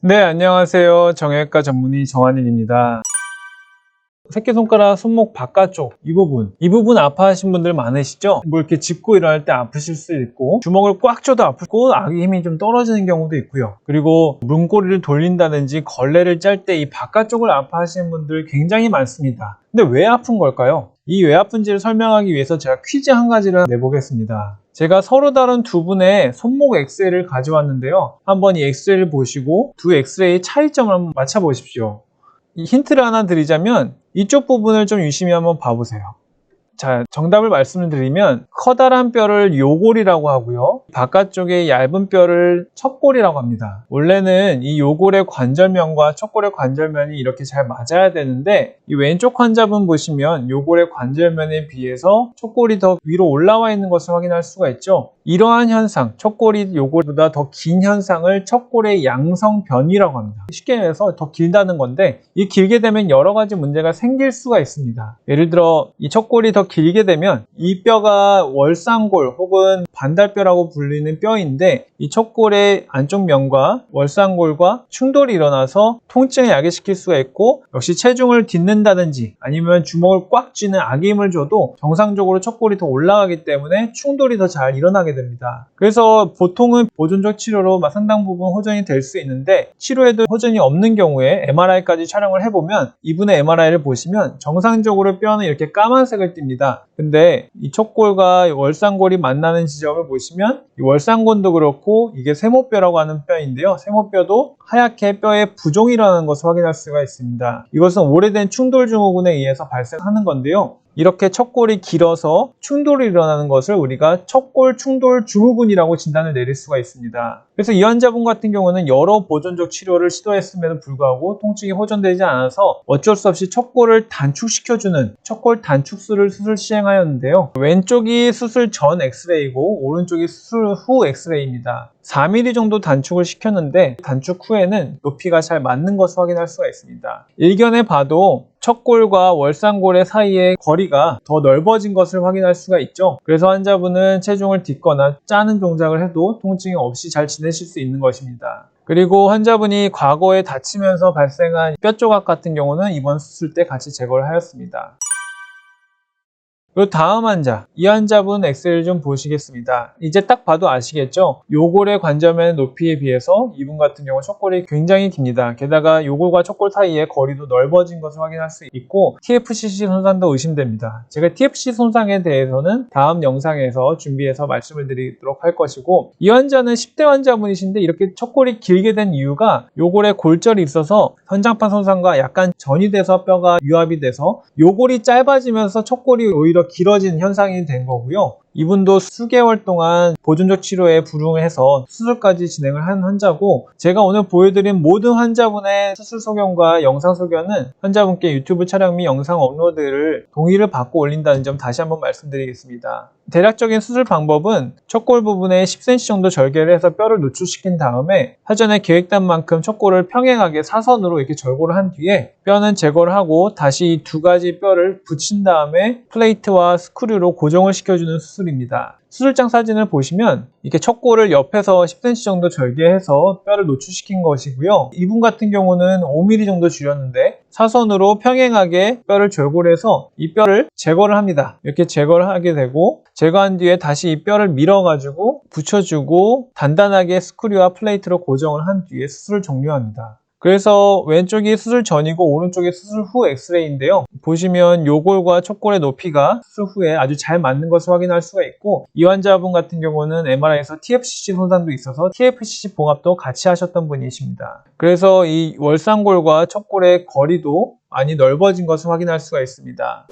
네, 안녕하세요. 정형외과 전문의 정한일입니다. 새끼손가락 손목 바깥쪽 이 부분 아파하신 분들 많으시죠? 뭐 이렇게 짚고 일어날 때 아프실 수 있고, 주먹을 꽉 쥐어도 아프고 악의 힘이 좀 떨어지는 경우도 있고요. 그리고 문고리를 돌린다든지 걸레를 짤 때 이 바깥쪽을 아파하시는 분들 굉장히 많습니다. 근데 왜 아픈 걸까요? 이 왜 아픈지를 설명하기 위해서 제가 퀴즈 한 가지를 내보겠습니다. 제가 서로 다른 두 분의 손목 엑스레이를 가져왔는데요. 한번 이 엑스레이를 보시고 두 엑스레이의 차이점을 한번 맞춰보십시오. 이 힌트를 하나 드리자면 이쪽 부분을 좀 유심히 한번 봐보세요. 자, 정답을 말씀드리면 커다란 뼈를 요골이라고 하고요. 바깥쪽에 얇은 뼈를 척골이라고 합니다. 원래는 이 요골의 관절면과 척골의 관절면이 이렇게 잘 맞아야 되는데 이 왼쪽 환자분 보시면 요골의 관절면에 비해서 척골이 더 위로 올라와 있는 것을 확인할 수가 있죠. 이러한 현상, 척골이 요골보다 더 긴 현상을 척골의 양성변이라고 합니다. 쉽게 해서 더 길다는 건데 이 길게 되면 여러 가지 문제가 생길 수가 있습니다. 예를 들어 이 척골이 더 길게 되면 이 뼈가 월상골 혹은 반달뼈라고 불리는 뼈인데 이 척골의 안쪽 면과 월상골과 충돌이 일어나서 통증을 야기시킬 수가 있고, 역시 체중을 딛는다든지 아니면 주먹을 꽉 쥐는 악의 힘을 줘도 정상적으로 척골이 더 올라가기 때문에 충돌이 더 잘 일어나게 됩니다. 그래서 보통은 보존적 치료로 상당 부분 호전이 될 수 있는데, 치료에도 호전이 없는 경우에 MRI까지 촬영을 해보면 이분의 MRI를 보시면 정상적으로 뼈는 이렇게 까만색을 띱니다. 근데 이 척골과 월상골이 만나는 지점을 보시면 이 월상골도 그렇고 이게 세모뼈라고 하는 뼈인데요. 세모뼈도 하얗게 뼈에 부종이 일어나는 것을 확인할 수가 있습니다. 이것은 오래된 충돌 증후군에 의해서 발생하는 건데요. 이렇게 척골이 길어서 충돌이 일어나는 것을 우리가 척골 충돌 증후군이라고 진단을 내릴 수가 있습니다. 그래서 이 환자분 같은 경우는 여러 보존적 치료를 시도했음에도 불구하고 통증이 호전되지 않아서 어쩔 수 없이 척골을 단축시켜주는 척골 단축술을 수술 시행하였는데요. 왼쪽이 수술 전 엑스레이고 오른쪽이 수술 후 엑스레이입니다. 4mm 정도 단축을 시켰는데 단축 후에는 높이가 잘 맞는 것을 확인할 수가 있습니다. 일견에 봐도 척골과 월상골의 사이의 거리가 더 넓어진 것을 확인할 수가 있죠. 그래서 환자분은 체중을 딛거나 짜는 동작을 해도 통증이 없이 잘 지내실 수 있는 것입니다. 그리고 환자분이 과거에 다치면서 발생한 뼈 조각 같은 경우는 이번 수술 때 같이 제거를 하였습니다. 그리고 다음 환자, 이 환자분 엑스레이를 좀 보시겠습니다. 이제 딱 봐도 아시겠죠? 요골의 관절면의 높이에 비해서 이분 같은 경우 척골이 굉장히 깁니다. 게다가 요골과 척골 사이의 거리도 넓어진 것을 확인할 수 있고 TFCC 손상도 의심됩니다. 제가 TFCC 손상에 대해서는 다음 영상에서 준비해서 말씀을 드리도록 할 것이고, 이 환자는 10대 환자분이신데 이렇게 척골이 길게 된 이유가 요골에 골절이 있어서 현장판 손상과 약간 전이 돼서 뼈가 유압이 돼서 요골이 짧아지면서 척골이 오히려 길어진 현상이 된 거고요. 이분도 수개월 동안 보존적 치료에 불응을 해서 수술까지 진행을 한 환자고, 제가 오늘 보여드린 모든 환자분의 수술 소견과 영상 소견은 환자분께 유튜브 촬영 및 영상 업로드를 동의를 받고 올린다는 점 다시 한번 말씀드리겠습니다. 대략적인 수술 방법은 척골 부분에 10cm 정도 절개를 해서 뼈를 노출시킨 다음에 사전에 계획된 만큼 척골을 평행하게 사선으로 이렇게 절골을 한 뒤에 뼈는 제거를 하고 다시 두 가지 뼈를 붙인 다음에 플레이트와 스크류로 고정을 시켜주는 수술입니다. 수술장 사진을 보시면 이렇게 척골을 옆에서 10cm 정도 절개해서 뼈를 노출시킨 것이고요. 이분 같은 경우는 5mm 정도 줄였는데 사선으로 평행하게 뼈를 절골해서 이 뼈를 제거를 합니다. 이렇게 제거를 하게 되고, 제거한 뒤에 다시 이 뼈를 밀어가지고 붙여주고 단단하게 스크류와 플레이트로 고정을 한 뒤에 수술을 종료합니다. 그래서 왼쪽이 수술 전이고 오른쪽이 수술 후 엑스레이인데요. 보시면 요골과 척골의 높이가 수술 후에 아주 잘 맞는 것을 확인할 수가 있고, 이 환자분 같은 경우는 MRI에서 TFCC 손상도 있어서 TFCC 봉합도 같이 하셨던 분이십니다. 그래서 이 월상골과 척골의 거리도 많이 넓어진 것을 확인할 수가 있습니다.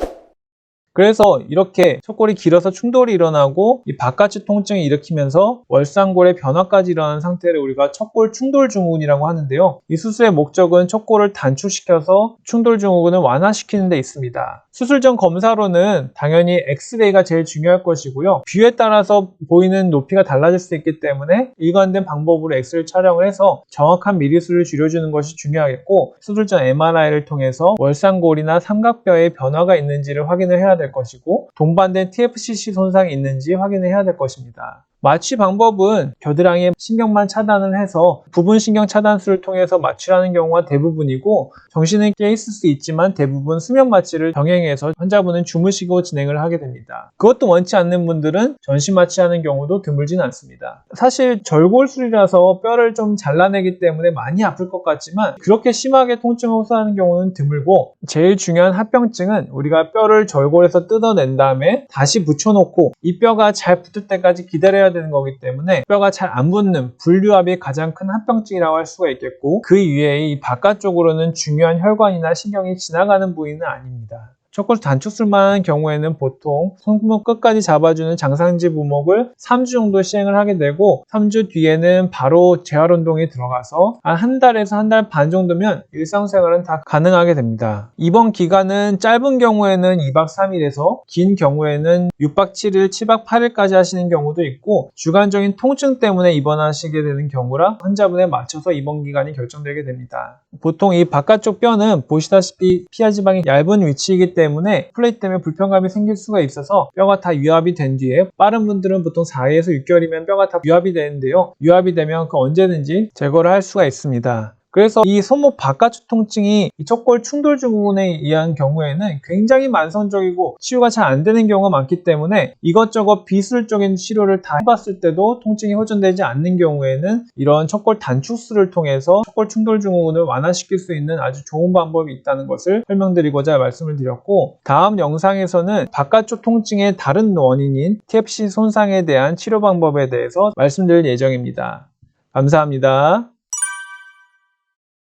그래서 이렇게 척골이 길어서 충돌이 일어나고 이 바깥쪽 통증을 일으키면서 월상골의 변화까지 일어나는 상태를 우리가 척골 충돌 증후군이라고 하는데요. 이 수술의 목적은 척골을 단축시켜서 충돌 증후군을 완화시키는 데 있습니다. 수술 전 검사로는 당연히 엑스레이가 제일 중요할 것이고요. 뷰에 따라서 보이는 높이가 달라질 수 있기 때문에 일관된 방법으로 엑스레이 촬영을 해서 정확한 미리수를 줄여주는 것이 중요하겠고, 수술 전 MRI를 통해서 월상골이나 삼각뼈에 변화가 있는지를 확인을 해야 될 것이고, 동반된 TFCC 손상이 있는지 확인을 해야 될 것입니다. 마취 방법은 겨드랑이에 신경만 차단을 해서 부분 신경 차단술을 통해서 마취하는 경우가 대부분이고, 정신은 깨 있을 수 있지만 대부분 수면 마취를 병행해서 환자분은 주무시고 진행을 하게 됩니다. 그것도 원치 않는 분들은 전신 마취하는 경우도 드물진 않습니다. 사실 절골술이라서 뼈를 좀 잘라내기 때문에 많이 아플 것 같지만 그렇게 심하게 통증을 호소하는 경우는 드물고, 제일 중요한 합병증은 우리가 뼈를 절골해서 뜯어낸 다음에 다시 붙여놓고 이 뼈가 잘 붙을 때까지 기다려야 되는 거기 때문에 뼈가 잘 안 붙는 불류압이 가장 큰 합병증이라고 할 수가 있겠고, 그 이외에 이 바깥쪽으로는 중요한 혈관이나 신경이 지나가는 부위는 아닙니다. 척골 단축술만 경우에는 보통 손목 끝까지 잡아주는 장상지 부목을 3주 정도 시행을 하게 되고, 3주 뒤에는 바로 재활 운동이 들어가서 한 달에서 한 달 반 정도면 일상생활은 다 가능하게 됩니다. 입원 기간은 짧은 경우에는 2박 3일에서 긴 경우에는 6박 7일, 7박 8일까지 하시는 경우도 있고, 주관적인 통증 때문에 입원하시게 되는 경우라 환자분에 맞춰서 입원 기간이 결정되게 됩니다. 보통 이 바깥쪽 뼈는 보시다시피 피하 지방이 얇은 위치이기 때문에 플레이트 때문에 불편감이 생길 수가 있어서 뼈가 다 유압이 된 뒤에, 빠른 분들은 보통 4에서 6개월이면 뼈가 다 유압이 되는데요, 유압이 되면 언제든지 제거를 할 수가 있습니다. 그래서 이 손목 바깥쪽 통증이 이 척골 충돌 증후군에 의한 경우에는 굉장히 만성적이고 치유가 잘 안 되는 경우가 많기 때문에 이것저것 비술적인 치료를 다 해봤을 때도 통증이 호전되지 않는 경우에는 이런 척골 단축술을 통해서 척골 충돌 증후군을 완화시킬 수 있는 아주 좋은 방법이 있다는 것을 설명드리고자 말씀을 드렸고, 다음 영상에서는 바깥쪽 통증의 다른 원인인 TFC 손상에 대한 치료 방법에 대해서 말씀드릴 예정입니다. 감사합니다.